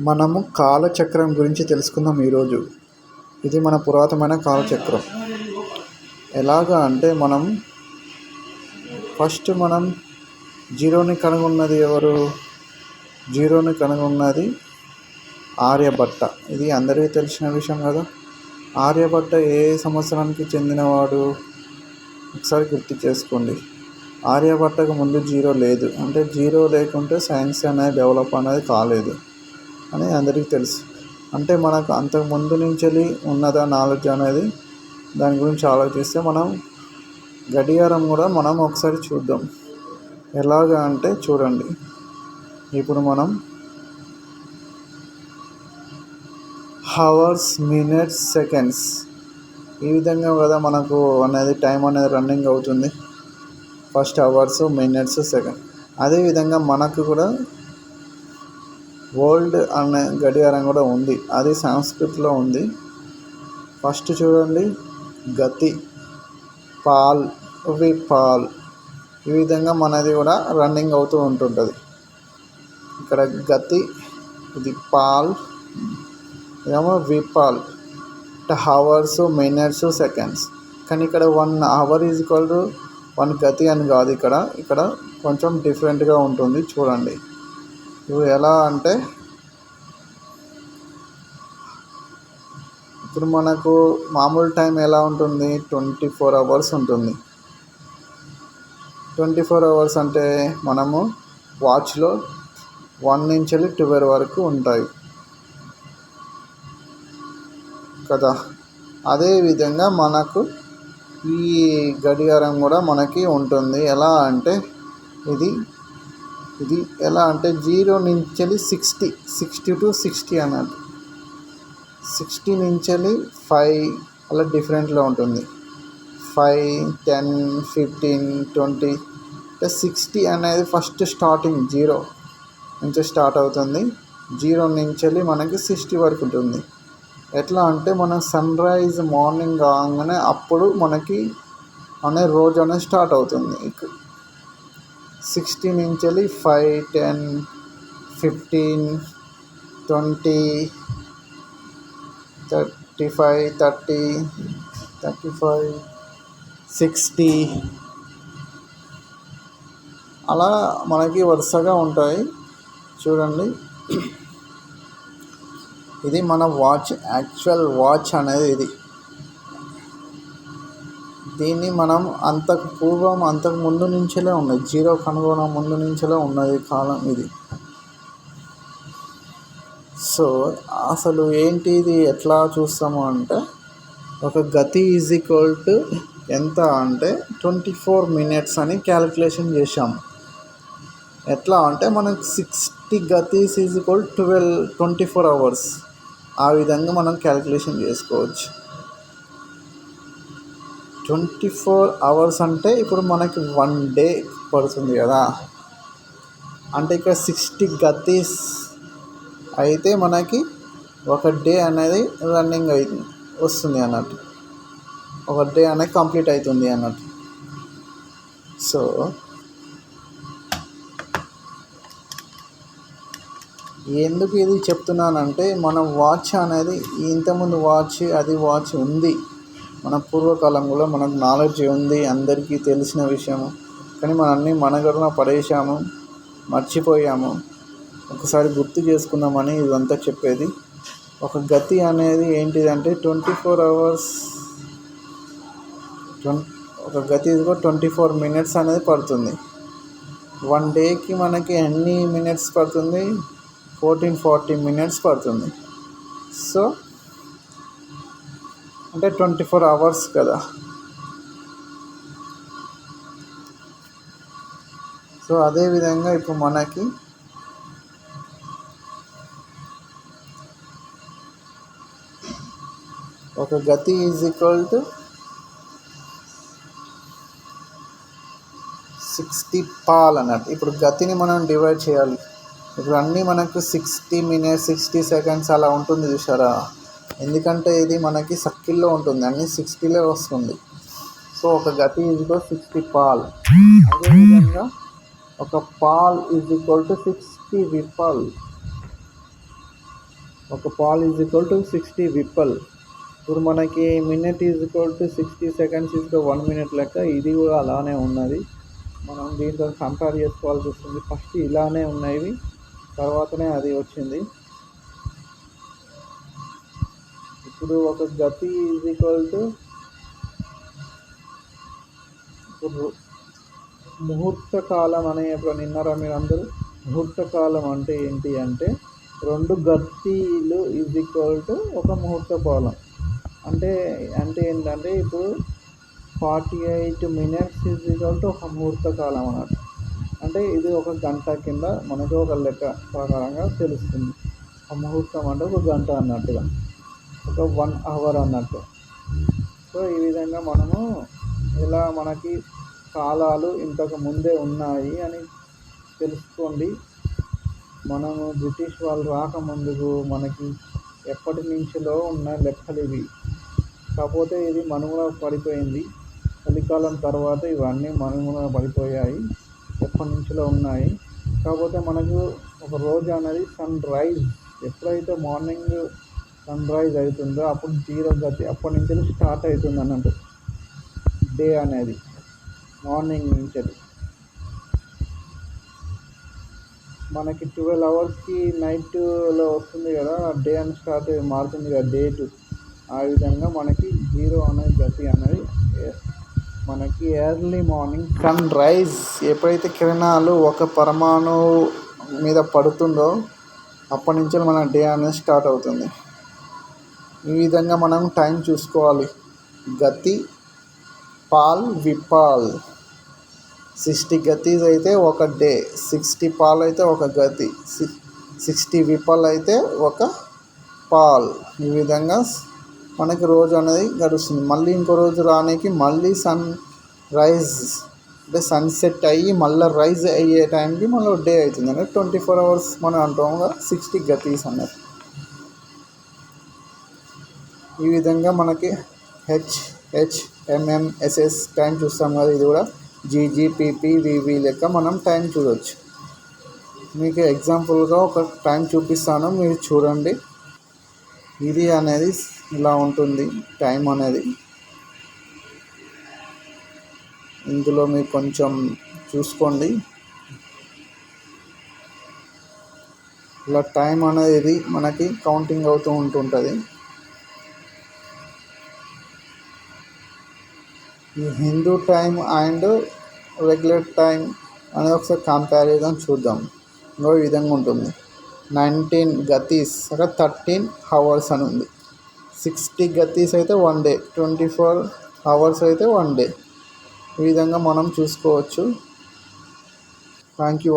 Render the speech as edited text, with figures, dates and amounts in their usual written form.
మనము కాలచక్రం గురించి తెలుసుకుందాం ఈరోజు. ఇది మన పురాతనమైన కాలచక్రం. ఎలాగా అంటే మనం జీరోని కనుగొన్నది ఎవరు? జీరోని కనుగొన్నది ఆర్యభట్ట. ఇది అందరికీ తెలిసిన విషయం కదా. ఆర్యభట్ట ఏ సంవత్సరానికి చెందినవాడు? ఒకసారి గుర్తు చేసుకోండి. ఆర్యభట్టకు ముందు జీరో లేదు. అంటే జీరో లేకుంటే సైన్స్ అనేది డెవలప్ అనేది కాలేదు అని అందరికీ తెలుసు. అంటే మనకు అంతకు ముందు నుంచి ఉన్నదా నాలెడ్జ్ అనేది, దాని గురించి ఆలోచిస్తే మనం గడియారం కూడా మనం ఒకసారి చూద్దాం. ఎలాగా అంటే చూడండి, ఇప్పుడు మనం హవర్స్, మినిట్స్, సెకండ్స్ ఈ విధంగా కదా మనకు అనేది టైం అనేది రన్నింగ్ అవుతుంది. First hours, minutes, second. అదేవిధంగా మనకు కూడా వరల్డ్ అనే గడియారం కూడా ఉంది. అది సంస్కృతిలో ఉంది. ఫస్ట్ చూడండి, గతి, పాల్, విపాల్, ఈ విధంగా మనది కూడా రన్నింగ్ అవుతూ ఉంటుంటుంది. ఇక్కడ గతి, ఇది పాల్, ఏమో విపాల్, హవర్స్, మినిట్స్, సెకండ్స్. కానీ ఇక్కడ 1 అవర్ ఈజ్ ఈక్వల్ టు 1 గతి అని కాదు. ఇక్కడ కొంచెం డిఫరెంట్గా ఉంటుంది. చూడండి, ఇప్పుడు ఎలా అంటే, ఇప్పుడు మనకు మామూలు టైం ఎలా ఉంటుంది? 24 అవర్స్ ఉంటుంది. 24 అవర్స్ అంటే మనము వాచ్లో 1 నుంచి 12 వరకు ఉంటాయి కదా. అదేవిధంగా మనకు ఈ గడియారం కూడా మనకి ఉంటుంది. ఎలా అంటే ఇది ఎలా అంటే 0 నుంచి 60 to 60 అన్నట్టు. 60 నుంచి 5 అలా డిఫరెంట్లో ఉంటుంది. 5, 10, 15, 20. 60 అనేది ఫస్ట్ స్టార్టింగ్ 0 నుంచి స్టార్ట్ అవుతుంది. 0 నుంచి మనకి 60 వరకు ఉంటుంది. ఎట్లా అంటే మనం సన్ రైజ్ మార్నింగ్ కాగానే అప్పుడు మనకి అనే రోజు అనేది స్టార్ట్ అవుతుంది. 60 నుంచి 5, 10, 15, 20, 35, 30, 35, 60 అలా మనకి వరుసగా ఉంటాయి. చూడండి, ఇది మన వాచ్, యాక్చువల్ వాచ్ అనేది ఇది. దీన్ని మనం అంతకు ముందు నుంచే ఉన్నాయి. జీరో కనుగొన ముందు నుంచే ఉన్నది కాలం ఇది. సో అసలు ఏంటి ఇది, ఎట్లా చూస్తాము అంటే, ఒక గతి ఈజ్ ఈక్వల్ టు ఎంత అంటే 24 minutes అని క్యాలిక్యులేషన్ చేసాము. ఎట్లా అంటే మనకు 60 గతీస్ ఈజ్ ఈక్వల్ 24 hours. ఆ విధంగా మనం క్యాలిక్యులేషన్ చేసుకోవచ్చు. 24 hours అంటే ఇప్పుడు మనకి 1 day పడుతుంది కదా. అంటే ఇక్కడ 60 గతీస్ అయితే మనకి ఒక డే అనేది రన్నింగ్ వస్తుంది అన్నట్టు. ఒక డే అనేది కంప్లీట్ అవుతుంది అన్నట్టు. సో ఎందుకు ఇది చెప్తున్నానంటే, మన వాచ్ అనేది ఇంతకుముందు వాచ్ ఉంది. మన పూర్వకాలంలో మనకు నాలెడ్జ్ ఉంది, అందరికీ తెలిసిన విషయము. కానీ మనం అన్నీ మనగడన పడేసాము, మర్చిపోయాము. ఒకసారి గుర్తు చేసుకుందామని ఇదంతా చెప్పేది. ఒక గతి అనేది ఏంటిదంటే 24 hours. ఒక గతి 24 minutes అనేది పడుతుంది. 1 డేకి మనకి ఎన్ని మినిట్స్ పడుతుంది? 14-40 minutes పడుతుంది. సో అంటే 24 hours కదా. సో అదేవిధంగా ఇప్పుడు మనకి ఒక గతి ఈజ్ ఈక్వల్ టు 60 పాల్ అన్నట్టు. ఇప్పుడు గతిని మనం డివైడ్ చేయాలి. ఇప్పుడు అన్నీ మనకు 60 minutes, 60 seconds అలా ఉంటుంది చూసారా. ఎందుకంటే ఇది మనకి సర్కిల్లో ఉంటుంది, అన్నీ 60లో వస్తుంది. సో ఒక గతి ఈజ్ ఈక్వల్ 60 పాల్. అదేవిధంగా ఒక పాల్ ఈజ్ ఈక్వల్ టు 60 విపాల్. ఒక పాల్ ఈజ్ ఈక్వల్ టు 60 విప్పల్. ఇప్పుడు మనకి minute is equal to 60 seconds is to 1 minute లెక్క ఇది కూడా అలానే ఉన్నది. మనం దీంతో కంపేర్ చేసుకోవాల్సి వస్తుంది. ఫస్ట్ ఇలానే ఉన్నాయి, తర్వాతనే అది వచ్చింది. ఇప్పుడు ఒక గతి ఈజ్ ఈక్వల్ టు ముహూర్త కాలం అనే విన్నారా మీరు అందరూ? ముహూర్త కాలం అంటే ఏంటి అంటే 2 గతిలు ఈజ్ ఈక్వల్ టు ఒక ముహూర్త కాలం. అంటే అంటే ఏంటంటే ఇప్పుడు 48 మినిట్స్ ఈజ్ ఈక్వల్ టు ఒక ముహూర్త కాలం అన్నట్టు. అంటే ఇది ఒక గంట కింద మనకు ఒక లెక్క ప్రకారంగా తెలుస్తుంది. ఒక ముహూర్తం అంటే ఒక గంట అన్నట్టుగా, ఒక 1 అవర్ అన్నట్టు. సో ఈ విధంగా మనము ఇలా మనకి కాలాలు ఇంతకు ముందే ఉన్నాయి అని తెలుసుకోండి. మనము బ్రిటిష్ వాళ్ళు రాకముందుకు మనకి ఎప్పటి నుంచిలో ఉన్న లెక్కలు ఇవి. కాకపోతే ఇది మనుగడ పడిపోయింది. చలికాలం తర్వాత ఇవన్నీ మనుగడ పడిపోయాయి, ఎప్పటి నుంచిలో ఉన్నాయి. కాకపోతే మనకు ఒక రోజు అనేది సన్ రైజ్, ఎప్పుడైతే మార్నింగ్ సన్ రైజ్ అవుతుందో అప్పుడు 0 గతి, అప్పటి నుంచి స్టార్ట్ అవుతుంది అన్నట్టు డే అనేది. మార్నింగ్ నుంచి మనకి 12 అవర్స్కి నైట్లో వస్తుంది కదా, డే అని స్టార్ట్ మారుతుంది కదా డేటు. ఆ విధంగా మనకి 0 అనే గతి అనేది మనకి ఎర్లీ మార్నింగ్ సన్ రైజ్ ఎప్పుడైతే కిరణాలు ఒక పరమాణు మీద పడుతుందో అప్పటి నుంచి మన డే అనేది స్టార్ట్ అవుతుంది. ఈ విధంగా మనం టైం చూసుకోవాలి. గతి, పాల్, విపాల్. 60 గతీస్ అయితే ఒక డే, 60 పాల్ అయితే ఒక గతి, 60 విపాల్ అయితే ఒక పాల్. ఈ విధంగా మనకి రోజు అనేది గడుస్తుంది. మళ్ళీ ఇంకో రోజు రానికి మళ్ళీ సన్ రైజ్ అంటే సన్సెట్ అయ్యి మళ్ళీ రైజ్ అయ్యే టైంకి మళ్ళీ డే అవుతుంది అంటే 24 అవర్స్ మనం అంటాం కదా, 60 గతీస్ అన్నది. ఈ విధంగా మనకి HHMMSS టైం చూస్తాం కదా, ఇది కూడా GGPPVV లెక్క మనం టైం చూడవచ్చు. మీకు ఎగ్జాంపుల్గా ఒక టైం చూపిస్తాను, మీరు చూడండి. ఇది అనేది ఇలా ఉంటుంది టైం అనేది. ఇందులో మీరు కొంచెం చూసుకోండి. ఇలా టైం అనేది మనకి కౌంటింగ్ అవుతూ ఉంటుంటుంది. ఈ Hindu time and regular time అనేది ఒకసారి కంపారిజన్ చూద్దాం. ఇంకో విధంగా ఉంటుంది. 19 గతీస్ అంటే 13 అవర్స్ అని ఉంది. 60 గతీస్ అయితే 1 డే, 24 అవర్స్ అయితే 1 డే. ఈ విధంగా మనం చూసుకోవచ్చు. Thank you.